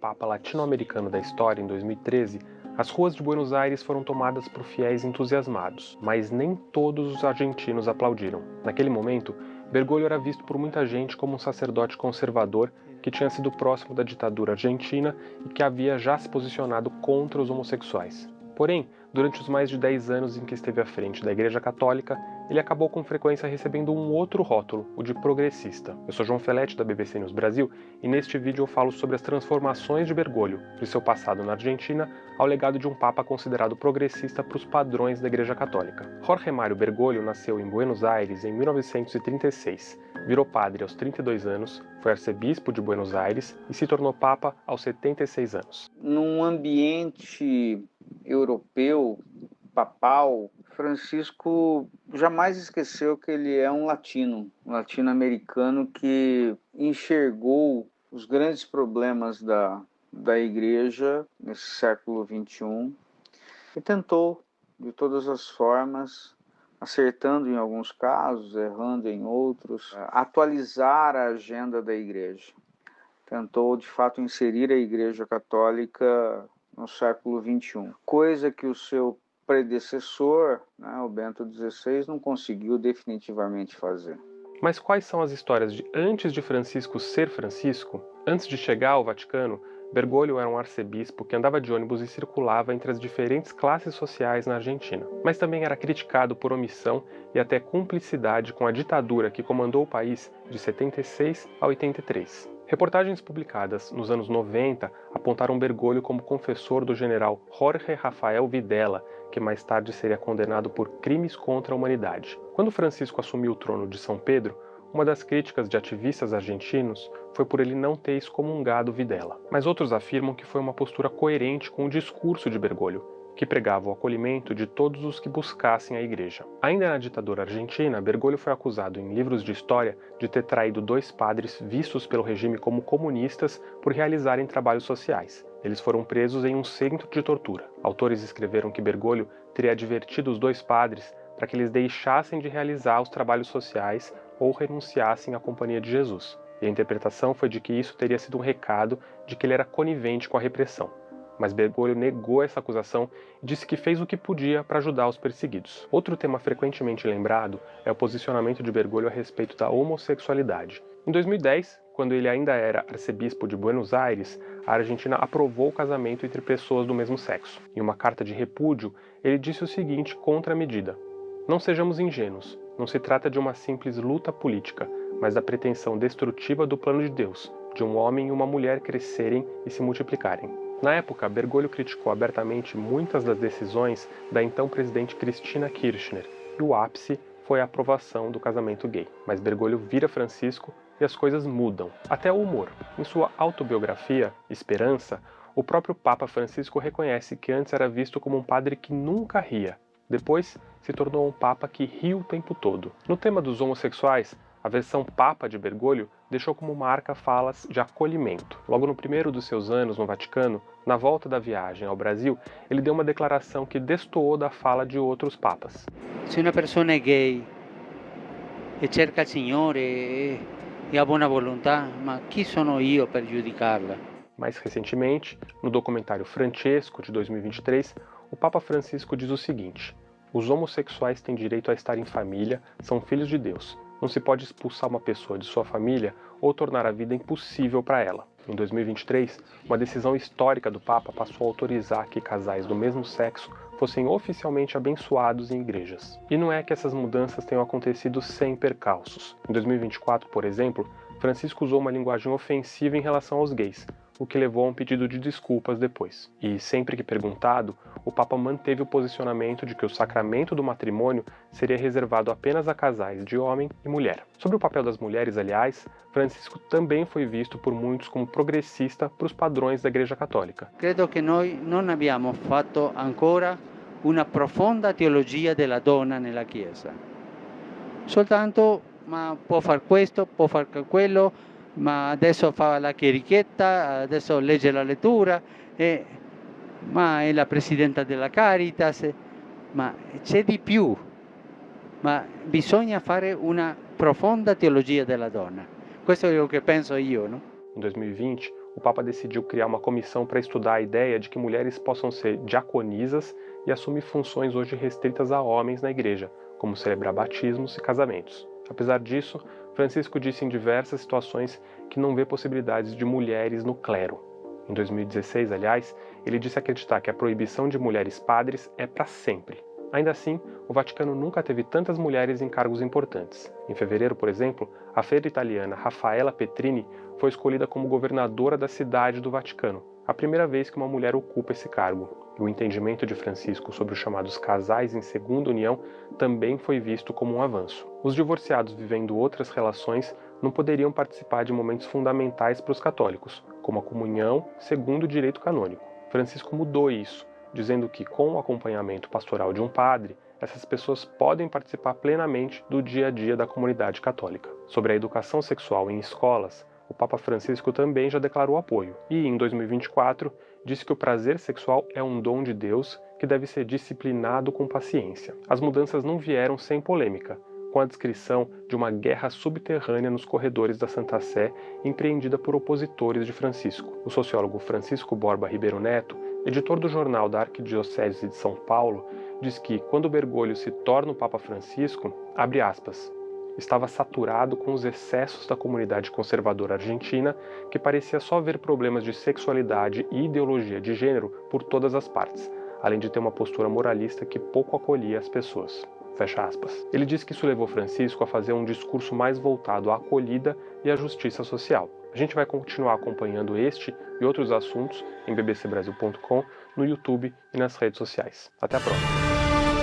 Papa latino-americano da história em 2013, as ruas de Buenos Aires foram tomadas por fiéis entusiasmados, mas nem todos os argentinos aplaudiram. Naquele momento, Bergoglio era visto por muita gente como um sacerdote conservador que tinha sido próximo da ditadura argentina e que havia já se posicionado contra os homossexuais. Porém, durante os mais de 10 anos em que esteve à frente da Igreja Católica, ele acabou com frequência recebendo um outro rótulo, o de progressista. Eu sou João Felete, da BBC News Brasil, e neste vídeo eu falo sobre as transformações de Bergoglio, de seu passado na Argentina ao legado de um papa considerado progressista para os padrões da Igreja Católica. Jorge Mário Bergoglio nasceu em Buenos Aires em 1936, virou padre aos 32 anos, foi arcebispo de Buenos Aires e se tornou papa aos 76 anos. Num ambiente europeu, papal, Francisco jamais esqueceu que ele é um latino-americano que enxergou os grandes problemas da igreja nesse século XXI e tentou, de todas as formas, acertando em alguns casos, errando em outros, atualizar a agenda da igreja. Tentou, de fato, inserir a Igreja Católica no século XXI, coisa que o seu predecessor, o Bento XVI, não conseguiu definitivamente fazer. Mas quais são as histórias de antes de Francisco ser Francisco? Antes de chegar ao Vaticano, Bergoglio era um arcebispo que andava de ônibus e circulava entre as diferentes classes sociais na Argentina, mas também era criticado por omissão e até cumplicidade com a ditadura que comandou o país de 76 a 83. Reportagens publicadas nos anos 90 apontaram Bergoglio como confessor do general Jorge Rafael Videla, que mais tarde seria condenado por crimes contra a humanidade. Quando Francisco assumiu o trono de São Pedro, uma das críticas de ativistas argentinos foi por ele não ter excomungado Videla. Mas outros afirmam que foi uma postura coerente com o discurso de Bergoglio, que pregava o acolhimento de todos os que buscassem a igreja. Ainda na ditadura argentina, Bergoglio foi acusado em livros de história de ter traído 2 padres vistos pelo regime como comunistas por realizarem trabalhos sociais. Eles foram presos em um centro de tortura. Autores escreveram que Bergoglio teria advertido os 2 padres para que eles deixassem de realizar os trabalhos sociais ou renunciassem à Companhia de Jesus. E a interpretação foi de que isso teria sido um recado de que ele era conivente com a repressão. Mas Bergoglio negou essa acusação e disse que fez o que podia para ajudar os perseguidos. Outro tema frequentemente lembrado é o posicionamento de Bergoglio a respeito da homossexualidade. Em 2010, quando ele ainda era arcebispo de Buenos Aires, a Argentina aprovou o casamento entre pessoas do mesmo sexo. Em uma carta de repúdio, ele disse o seguinte contra a medida: "Não sejamos ingênuos, não se trata de uma simples luta política, mas da pretensão destrutiva do plano de Deus, de um homem e uma mulher crescerem e se multiplicarem." Na época, Bergoglio criticou abertamente muitas das decisões da então presidente Cristina Kirchner, e o ápice foi a aprovação do casamento gay. Mas Bergoglio vira Francisco e as coisas mudam, até o humor. Em sua autobiografia, Esperança, o próprio Papa Francisco reconhece que antes era visto como um padre que nunca ria. Depois, se tornou um papa que ri o tempo todo. No tema dos homossexuais, a versão papa de Bergoglio deixou como marca falas de acolhimento. Logo no primeiro dos seus anos no Vaticano, na volta da viagem ao Brasil, ele deu uma declaração que destoou da fala de outros papas. Se uma pessoa é gay e cerca il Signore e ha buona volontà, ma chi sono io per giudicarla? Mais recentemente, no documentário Francesco, de 2023, o Papa Francisco diz o seguinte: "Os homossexuais têm direito a estar em família, são filhos de Deus. Não se pode expulsar uma pessoa de sua família ou tornar a vida impossível para ela." Em 2023, uma decisão histórica do Papa passou a autorizar que casais do mesmo sexo fossem oficialmente abençoados em igrejas. E não é que essas mudanças tenham acontecido sem percalços. Em 2024, por exemplo, Francisco usou uma linguagem ofensiva em relação aos gays, o que levou a um pedido de desculpas depois. E sempre que perguntado, o Papa manteve o posicionamento de que o sacramento do matrimônio seria reservado apenas a casais de homem e mulher. Sobre o papel das mulheres, aliás, Francisco também foi visto por muitos como progressista para os padrões da Igreja Católica. Credo che noi non abbiamo fatto ancora una profonda teologia della donna nella Chiesa. Soltanto, ma può far questo, può far quello, ma adesso fa la chierichetta, adesso legge la lettura, ma è la presidenta della Caritas, ma c'è di più, ma bisogna fare una profonda teologia della donna. Questo è quello che penso io, no? Em 2020, o Papa decidiu criar uma comissão para estudar a ideia de que mulheres possam ser diaconisas e assumir funções hoje restritas a homens na igreja, como celebrar batismos e casamentos. Apesar disso, Francisco disse em diversas situações que não vê possibilidades de mulheres no clero. Em 2016, aliás, ele disse acreditar que a proibição de mulheres padres é para sempre. Ainda assim, o Vaticano nunca teve tantas mulheres em cargos importantes. Em fevereiro, por exemplo, a freira italiana Raffaella Petrini foi escolhida como governadora da cidade do Vaticano, a primeira vez que uma mulher ocupa esse cargo. E o entendimento de Francisco sobre os chamados casais em segunda união também foi visto como um avanço. Os divorciados vivendo outras relações não poderiam participar de momentos fundamentais para os católicos, como a comunhão segundo o direito canônico. Francisco mudou isso, dizendo que, com o acompanhamento pastoral de um padre, essas pessoas podem participar plenamente do dia a dia da comunidade católica. Sobre a educação sexual em escolas, o Papa Francisco também já declarou apoio e, em 2024, disse que o prazer sexual é um dom de Deus que deve ser disciplinado com paciência. As mudanças não vieram sem polêmica, com a descrição de uma guerra subterrânea nos corredores da Santa Sé empreendida por opositores de Francisco. O sociólogo Francisco Borba Ribeiro Neto, editor do jornal da Arquidiocese de São Paulo, diz que, quando Bergoglio se torna o Papa Francisco, abre aspas, estava saturado com os excessos da comunidade conservadora argentina, que parecia só ver problemas de sexualidade e ideologia de gênero por todas as partes, além de ter uma postura moralista que pouco acolhia as pessoas. Fecha aspas. Ele diz que isso levou Francisco a fazer um discurso mais voltado à acolhida e à justiça social. A gente vai continuar acompanhando este e outros assuntos em bbcbrasil.com, no YouTube e nas redes sociais. Até a próxima!